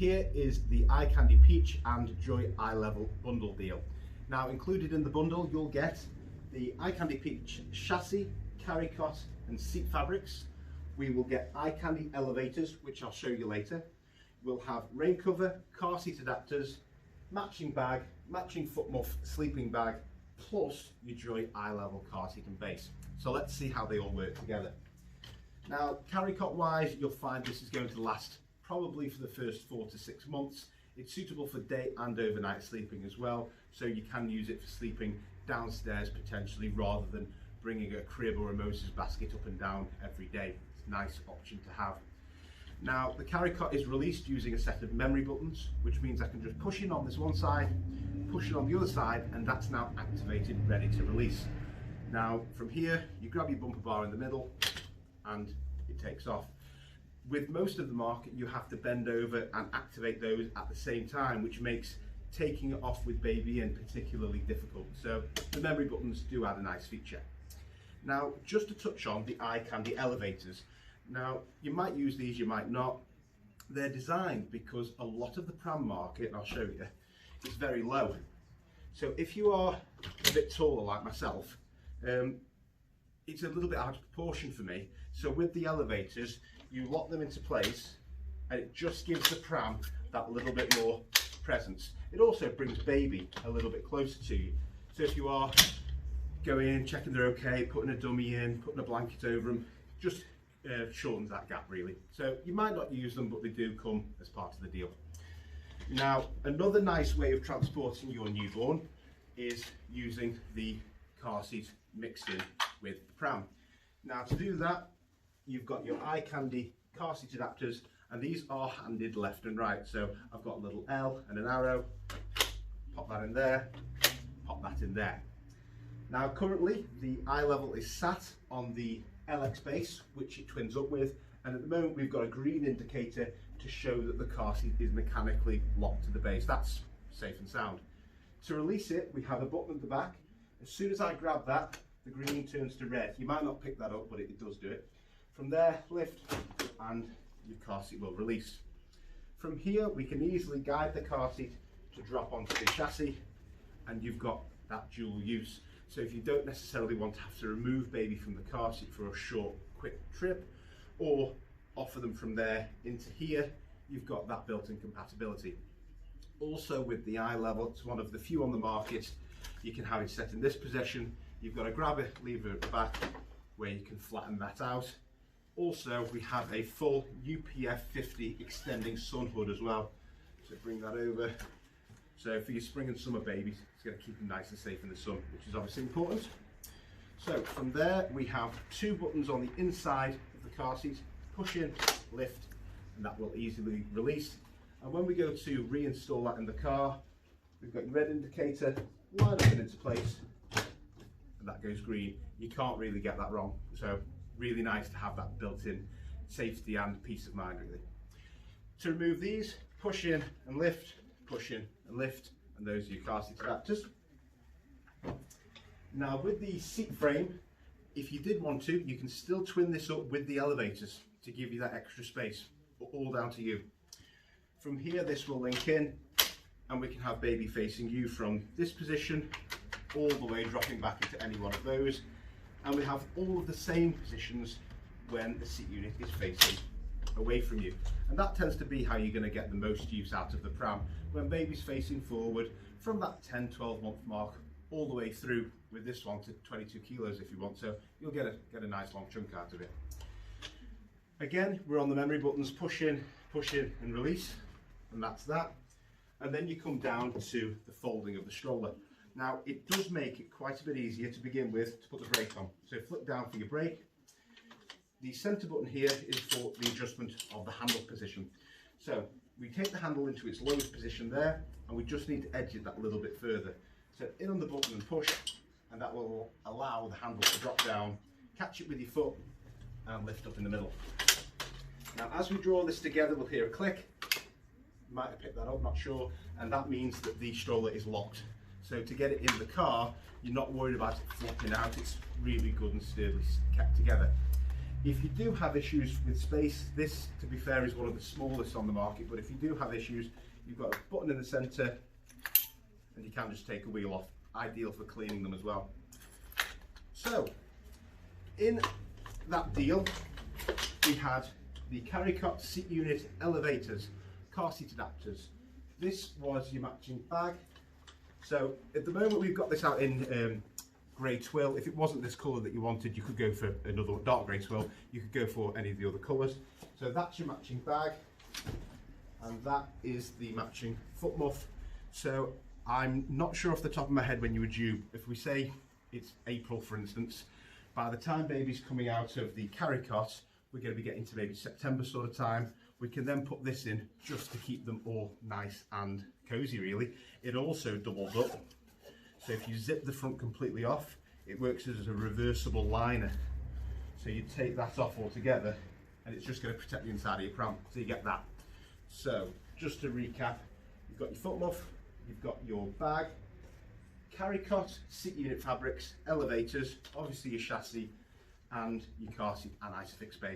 here is the iCandy Peach and Joie iLevel bundle deal. Now included in the bundle you'll get the iCandy Peach chassis, carry cot and seat fabrics. We will get iCandy elevators, which I'll show you later. We'll have rain cover, car seat adapters, matching bag, matching foot muff, sleeping bag, plus your Joie iLevel car seat and base. So let's see how they all work together. Now carry cot wise, you'll find this is going to last probably for the first 4 to 6 months. It's suitable for day and overnight sleeping as well, so you can use it for sleeping downstairs potentially rather than bringing a crib or a Moses basket up and down every day. It's a nice option to have. Now the carry cot is released using a set of memory buttons, which means I can just push in on this one side, push it on the other side, and that's now activated, ready to release. Now from here you grab your bumper bar in the middle and it takes off. With most of the market you have to bend over and activate those at the same time, which makes taking it off with baby in particularly difficult. So the memory buttons do add a nice feature. Now just to touch on the iCandy elevators. Now you might use these, you might not. They're designed because a lot of the pram market, and I'll show you, is very low. So if you are a bit taller like myself, it's a little bit out of proportion for me. So with the elevators, you lock them into place and it just gives the pram that little bit more presence. It also brings baby a little bit closer to you. So if you are going in, checking they're okay, putting a dummy in, putting a blanket over them, just shortens that gap really. So you might not use them, but they do come as part of the deal. Now another nice way of transporting your newborn is using the car seat mixed in with the pram. Now to do that, you've got your iCandy car seat adapters, and these are handed left and right. So I've got a little L and an arrow, pop that in there, pop that in there. Now currently the iLevel is sat on the LX base, which it twins up with, and at the moment we've got a green indicator to show that the car seat is mechanically locked to the base. That's safe and sound. To release it, we have a button at the back. As soon as I grab that, the green turns to red. You might not pick that up, but it does do it. From there, lift, and your car seat will release. From here, we can easily guide the car seat to drop onto the chassis, and you've got that dual use. So if you don't necessarily want to have to remove baby from the car seat for a short, quick trip, or offer them from there into here, you've got that built-in compatibility. Also with the iLevel, it's one of the few on the market, you can have it set in this position. You've got a grabber lever at the back where you can flatten that out. Also, we have a full UPF 50 extending sun hood as well. So bring that over. So for your spring and summer babies, it's going to keep them nice and safe in the sun, which is obviously important. So from there, we have 2 buttons on the inside of the car seat, push in, lift, and that will easily release. And when we go to reinstall that in the car, we've got your red indicator, line up it into place, and that goes green. You can't really get that wrong. So really nice to have that built-in safety and peace of mind really. To remove these, push in and lift, push in and lift, and those are your car seat adapters. Now with the seat frame, if you did want to, you can still twin this up with the elevators to give you that extra space, but all down to you. From here, this will link in, and we can have baby facing you from this position all the way dropping back into any one of those. And we have all of the same positions when the seat unit is facing away from you. And that tends to be how you're going to get the most use out of the pram. When baby's facing forward from that 10-12 month mark all the way through with this one to 22 kilos if you want, so you'll get a nice long chunk out of it. Again, we're on the memory buttons, push in and release, and that's that. And then you come down to the folding of the stroller. Now it does make it quite a bit easier to begin with to put the brake on. So flip down for your brake. The centre button here is for the adjustment of the handle position. So we take the handle into its lowest position there, and we just need to edge it that little bit further. So in on the button and push, and that will allow the handle to drop down, catch it with your foot, and lift up in the middle. Now as we draw this together, we'll hear a click. You might have picked that up, not sure, and that means that the stroller is locked. So to get it in the car, you're not worried about it flopping out. It's really good and sturdily kept together. If you do have issues with space, this, to be fair, is one of the smallest on the market, but if you do have issues, you've got a button in the centre and you can just take a wheel off. Ideal for cleaning them as well. So, in that deal, we had the carry cot, seat unit, elevators, car seat adapters. This was your matching bag. So at the moment we've got this out in grey twill. If it wasn't this colour that you wanted, you could go for another dark grey twill. You could go for any of the other colours. So that's your matching bag, and that is the matching foot muff. So I'm not sure off the top of my head when you were due. If we say it's April, for instance, by the time baby's coming out of the carry cot, we're going to be getting to maybe September sort of time. We can then put this in just to keep them all nice and cosy, really. It also doubles up. So if you zip the front completely off, it works as a reversible liner. So you take that off altogether and it's just going to protect the inside of your pram. So you get that. So just to recap, you've got your foot muff, you've got your bag, carry cot, seat unit fabrics, elevators, obviously your chassis, and your car seat and ISOFIX base.